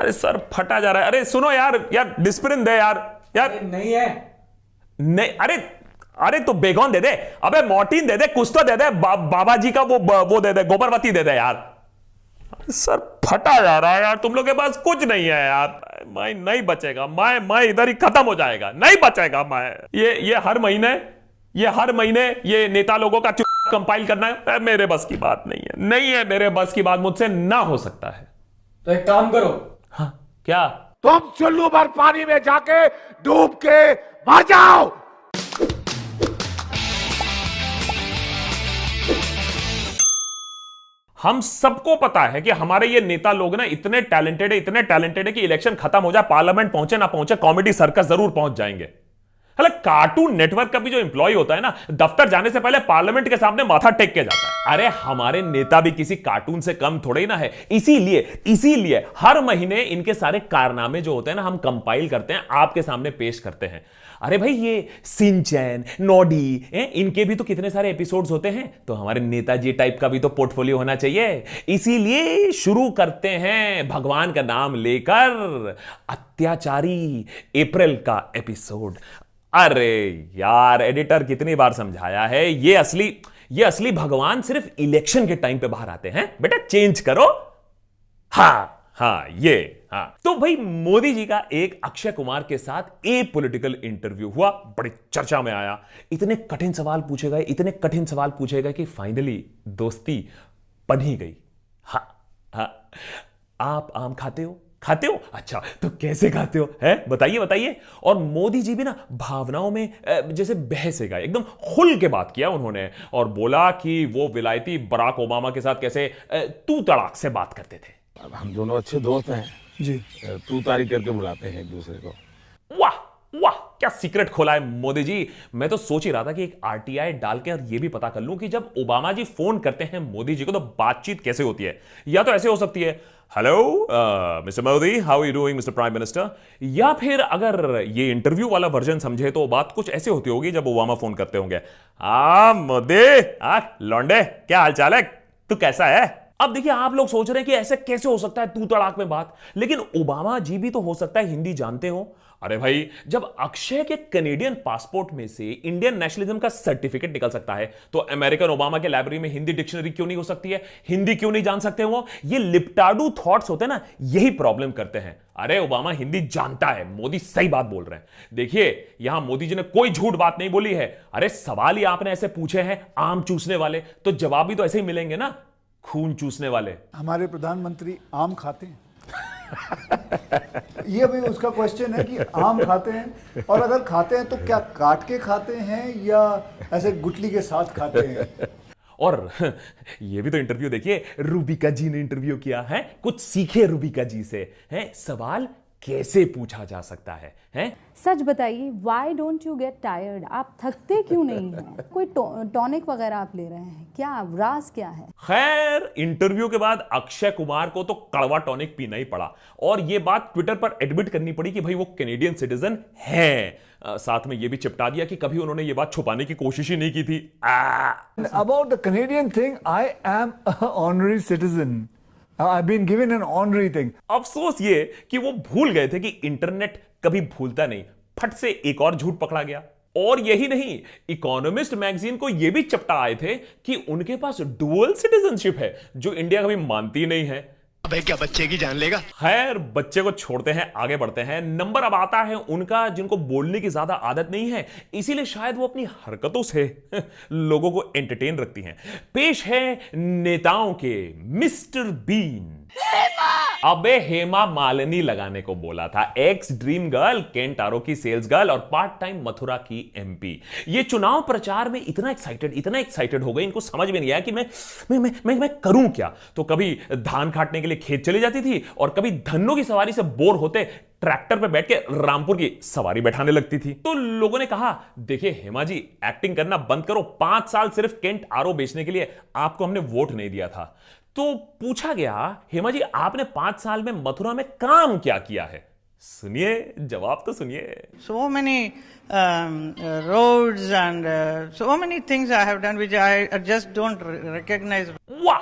अरे सर फटा जा रहा है। अरे सुनो यार, यार डिस्प्रिन दे यार। यार नहीं है। नहीं, अरे तो बेगोन दे दे, अबे मॉर्टिन दे दे, कुछ तो दे दे, बाबा जी का वो दे दे, गोबरवती दे दे यार। सर फटा जा रहा है यार, तुम लोग के पास कुछ नहीं है यार। मैं नहीं बचेगा, मैं इधर ही खत्म हो जाएगा, नहीं बचेगा मैं। ये हर महीने ये नेता लोगों का कंपाइल करना है, मेरे बस की बात नहीं है, नहीं है मेरे बस की बात, मुझसे ना हो सकता है। तो एक काम करो। हाँ क्या? तुम चुल्लू भर पानी में जाके डूब के मर जाओ। हम सबको पता है कि हमारे ये नेता लोग ना इतने टैलेंटेड है कि इलेक्शन खत्म हो जाए, पार्लियामेंट पहुंचे ना पहुंचे, कॉमेडी सर्कस जरूर पहुंच जाएंगे। हालांकि कार्टून नेटवर्क का भी जो एम्प्लॉय होता है ना, दफ्तर जाने से पहले पार्लियामेंट के सामने माथा टेक के जाता है। अरे हमारे नेता भी किसी कार्टून से कम थोड़े ही ना है। इसीलिए हर महीने इनके सारे कारनामे जो होते हैं ना, हम कंपाइल करते हैं, आपके सामने पेश करते हैं। अरे भाई ये सिंचैन, नॉडी, इनके भी तो कितने सारे एपिसोड्स होते हैं, तो हमारे नेताजी टाइप का भी तो पोर्टफोलियो होना चाहिए। इसीलिए शुरू करते हैं भगवान का नाम लेकर अत्याचारी अप्रैल का एपिसोड। अरे यार एडिटर कितनी बार समझाया है, ये असली भगवान सिर्फ इलेक्शन के टाइम पे बाहर आते हैं, बेटा चेंज करो। हाँ तो भाई मोदी जी का एक अक्षय कुमार के साथ ए पॉलिटिकल इंटरव्यू हुआ, बड़ी चर्चा में आया। इतने कठिन सवाल पूछे गए कि फाइनली दोस्ती बन ही गई। हाँ आप आम खाते हो? अच्छा तो कैसे खाते हो, है बताइए। और मोदी जी भी ना भावनाओं में जैसे बहसे गए, एकदम खुल के बात किया उन्होंने, और बोला कि वो विलायती बराक ओबामा के साथ कैसे तू तड़ाक से बात करते थे। हम दोनों अच्छे दोस्त हैं जी, तू तारीख करके बुलाते हैं एक दूसरे को। वाह क्या सीक्रेट खोला है मोदी जी। मैं तो सोच ही रहा था कि एक आरटीआई डाल के ये भी पता कर लूं कि जब ओबामा जी फोन करते हैं मोदी जी को तो बातचीत कैसे होती है। या तो ऐसे हो सकती है, hello mister Modi, how you doing mister prime minister. या फिर अगर ये इंटरव्यू वाला वर्जन समझे तो बात कुछ ऐसे होती होगी जब ओबामा फोन करते होंगे, मोदी लौंडे क्या हाल चाल है, तू कैसा है। अब देखिए आप लोग सोच रहे हैं कि ऐसे कैसे हो सकता है तू तड़ाक में बात, लेकिन ओबामा जी भी तो हो सकता है हिंदी जानते हो। अरे भाई जब अक्षय के कैनेडियन पासपोर्ट में से इंडियन नेशनलिज्म का सर्टिफिकेट निकल सकता है, तो अमेरिकन ओबामा के लाइब्रेरी में हिंदी डिक्शनरी क्यों नहीं हो सकती है, हिंदी क्यों नहीं जान सकते वो। ये लिप्टाडू थॉट्स होते हैं ना, यही प्रॉब्लम करते हैं। अरे ओबामा हिंदी जानता है, मोदी सही बात बोल रहे हैं। देखिए यहां मोदी जी ने कोई झूठ बात नहीं बोली है। अरे सवाल ही आपने ऐसे पूछे हैं आम चूसने वाले, तो जवाब भी तो ऐसे ही मिलेंगे ना, खून चूसने वाले। हमारे प्रधानमंत्री आम खाते हैं? ये भी उसका क्वेश्चन है कि आम खाते हैं, और अगर खाते हैं तो क्या काट के खाते हैं या ऐसे गुठली के साथ खाते हैं। और ये भी तो इंटरव्यू देखिए, रूबिका जी ने इंटरव्यू किया है, कुछ सीखे रूबिका जी से। है सवाल कैसे पूछा जा सकता है, हैं? सच बताइए, why don't you get tired? आप थकते क्यों नहीं हैं? कोई टॉनिक वगैरह आप ले रहे हैं क्या? राज क्या है? खैर इंटरव्यू के बाद अक्षय कुमार को तो कड़वा टॉनिक पीना ही पड़ा, और यह बात ट्विटर पर एडमिट करनी पड़ी कि भाई वो कैनेडियन सिटीजन हैं। साथ में यह भी चिपटा दिया कि कभी उन्होंने ये बात छुपाने की कोशिश ही नहीं की थी। About the Canadian thing, I am honorary citizen. I've been given an honorary thing. अफसोस ये कि वो भूल गए थे कि इंटरनेट कभी भूलता नहीं। फट से एक और झूठ पकड़ा गया। और यही नहीं, इकोनॉमिस्ट मैगजीन को यह भी चपटा आए थे कि उनके पास डुअल सिटीजनशिप है, जो इंडिया कभी मानती नहीं है। अबे क्या बच्चे की जान लेगा। खैर बच्चे को छोड़ते हैं, आगे बढ़ते हैं। नंबर अब आता है उनका जिनको बोलने की ज्यादा आदत नहीं है, इसीलिए शायद वो अपनी हरकतों से लोगों को एंटरटेन रखती हैं। पेश है नेताओं के मिस्टर बीन। अबे हेमा मालिनी लगाने को बोला था, एक्स ड्रीम गर्ल, केंटारो की सेल्स गर्ल और पार्ट टाइम मथुरा की एमपी। ये चुनाव प्रचार में इतना एक्साइटेड हो गई, इनको समझ में नहीं आया कि मैं करूं क्या। तो कभी धान काटने के लिए खेत चली जाती थी, और कभी धन्नों की सवारी से बोर होते ट्रैक्टर पे बैठ के रामपुर की सवारी बैठाने लगती थी। तो लोगों ने कहा, देखिए हेमा जी एक्टिंग करना बंद करो, 5 साल सिर्फ केंट आरओ बेचने के लिए आपको हमने वोट नहीं दिया था। तो पूछा गया, हेमा जी आपने 5 साल में मथुरा में काम क्या किया है? सुनिए जवाब तो सुनिए। So many roads and so many things I have done which I just don't recognize. वाह,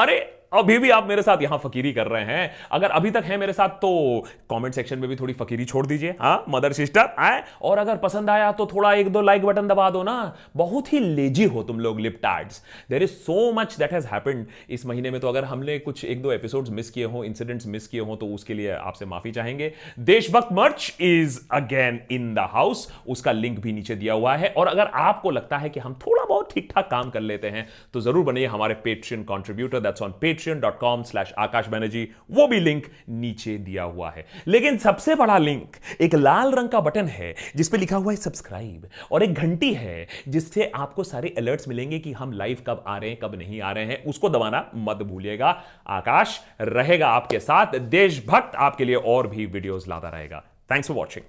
अरे अभी भी आप मेरे साथ यहां फकीरी कर रहे हैं। अगर अभी तक हैं मेरे साथ तो कमेंट सेक्शन में भी थोड़ी फकीरी छोड़ दीजिए, हाँ मदर सिस्टर आए। और अगर पसंद आया तो थोड़ा 1-2 लाइक बटन दबा दो ना। बहुत ही लेजी हो तुम लोग libtards. There is so much that has happened इस महीने में। तो अगर हमने कुछ 1-2 एपिसोड्स मिस किए हो, इंसिडेंट्स मिस किए हो, तो उसके लिए आपसे माफी चाहेंगे। देशभक्त मर्च is again in the house, उसका लिंक भी नीचे दिया हुआ है। और अगर आपको लगता है कि हम थोड़ा बहुत ठीक ठाक काम कर लेते हैं तो जरूर बनिए हमारे पेट्रियन कंट्रीब्यूटर। दैट्स ऑन patreon.com/आकाश बनर्जी। वो भी लिंक नीचे दिया हुआ है। लेकिन सबसे बड़ा लिंक, एक लाल रंग का बटन है जिस पे लिखा हुआ है सब्सक्राइब, और एक घंटी है जिससे आपको सारे अलर्ट्स मिलेंगे कि हम लाइव कब आ रहे हैं, कब नहीं आ रहे हैं। उसको दबाना मत भूलिएगा। आकाश रहेगा आपके साथ, देशभक्त आपके लिए और भी वीडियोस लाता रहेगा। Thanks for watching.